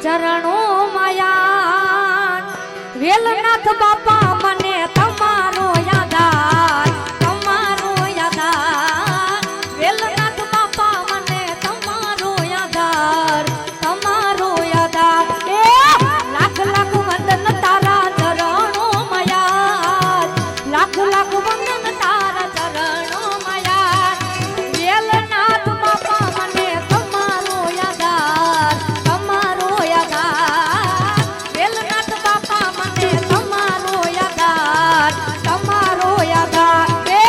ચરણો માયા વેલનાથ બાપા મને તમારો યાદ આવે, તમારો યાદ આવે. વેલનાથ બાપા મને તમારો યાદ આવે, તમારો યાદ આવે. લાખ લાખ વંદન તારા ચરણો માયા, લાખ લાખ વંદન તારા ચરણો માયા. વેલનાથ બાપા મને તમારો યાદ આવે, તમારો યાદ આવે. વેલનાથ બાપા મને તમારો યાદ આવે, તમારો યાદ આવે.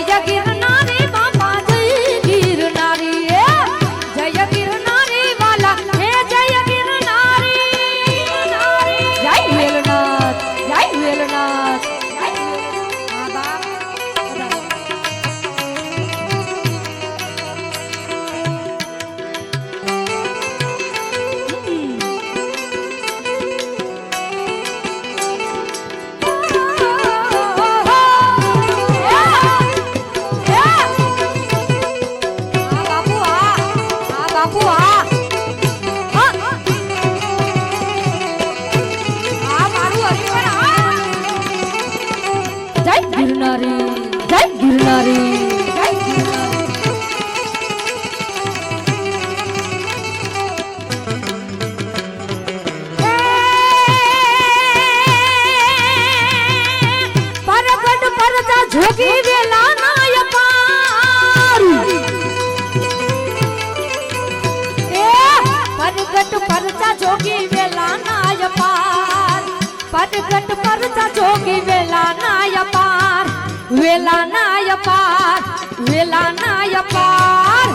જય ગિરનારી બાપા જય ગિરનારી, જય ગિરનારી વાલા હે જય ગિરનારી. જય વેલનાથ, જય વેલનાથ. હા બાપ ગિરનારી, જય ગિરનારી, જય ગિરનારી. પરગટ પરજા જોગી વેલા નાય પાર, પરગટ પરજા જોગી વેલા નાય પાર, પરગટ પરજા જોગી વેલા નાય પાર. વેલા નાય પાર, વેલા નાય પાર.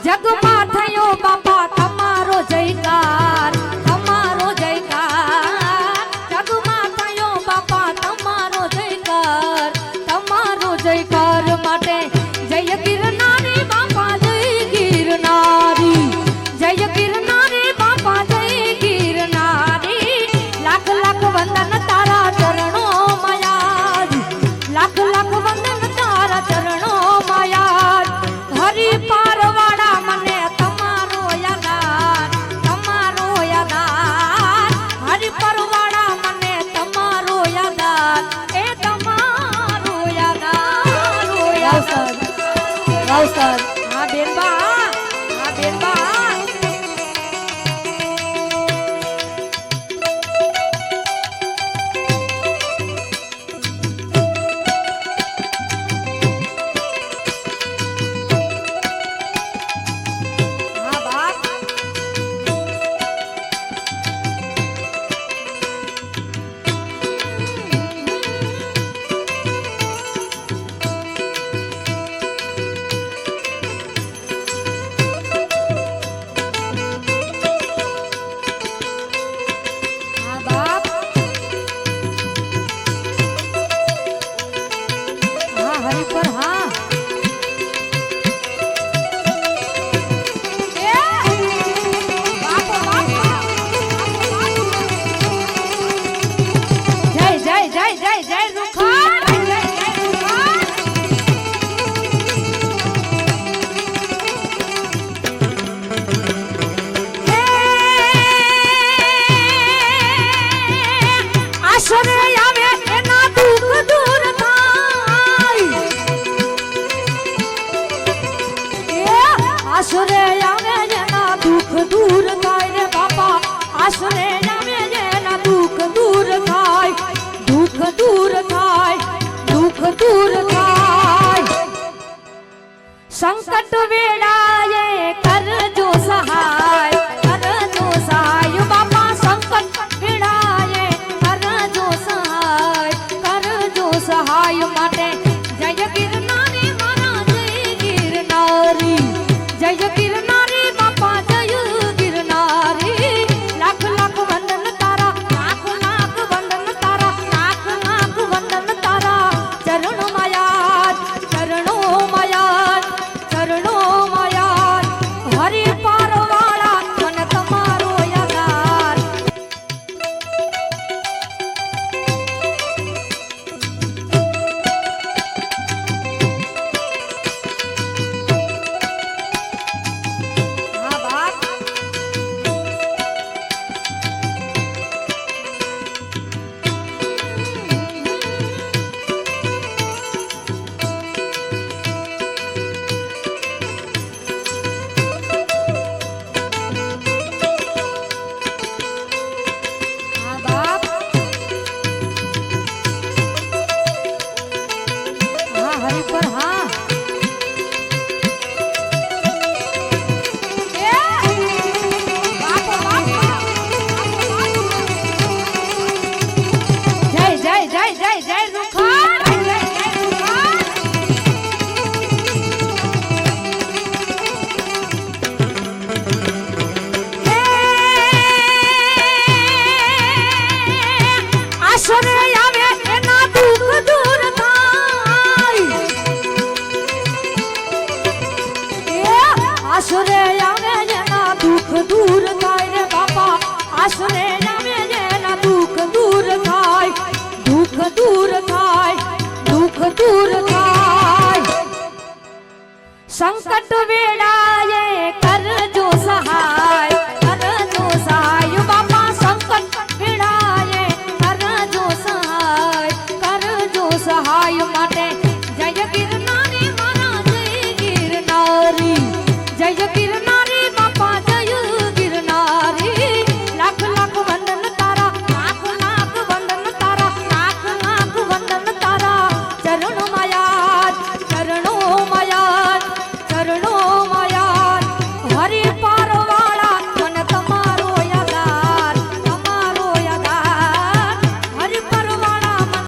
જગમાં થયો બાપા તમારો જયકાર, તમારો જયકાર. જગમાં થયો બાપા તમારો જયકાર, તમારો જયકાર. માટે જય ગિરનારી બાપા જય ગિરનારી, જય ગિરનારી બાપા જય ગિરનારી. લાખ લાખ વંદન તારા ચરણો માયા, લાખ લાખ વંદન તારા ચરણો માયા. હરિ પારવાડા મને તમારો યાદ આવે, તમારો યાદ આવે. હરિ પારવાડા મને તમારો યાદ આવે, એ તમારો યાદ આવે. રાવસર હા બેનબા, હા બેનબા. આશરે આવે જેના દુઃખ દૂર થાય રે બાપા, આશરે આવે જેના દુઃખ દૂર થાય, દુઃખ દૂર થાય, દુઃખ દૂર થાય. સંકટ વેળાએ કરજો સહાય, કરજો સહાય બાપા. સંકટ વેળાએ કરજો સહાય, કરજો સહાય. માટે જય ગિરનારી મારા જય ગિરનારી, જય ગિરનારી બાપા જય ગિરનારી. લાખ લાખ વંદન તારા, લાખ લાખ વંદન તારા, લાખ લાખ વંદન તારા. ચરણો માયા, ચરણો માયા, ચરણો માયા. આશરે આવે એના દુઃખ દૂર થાય આશરે આવે એના દુઃખ દૂર થાય રે બાપા આશરે આવે એના દુઃખ દૂર થાય દુઃખ દૂર થાય દુઃખ દૂર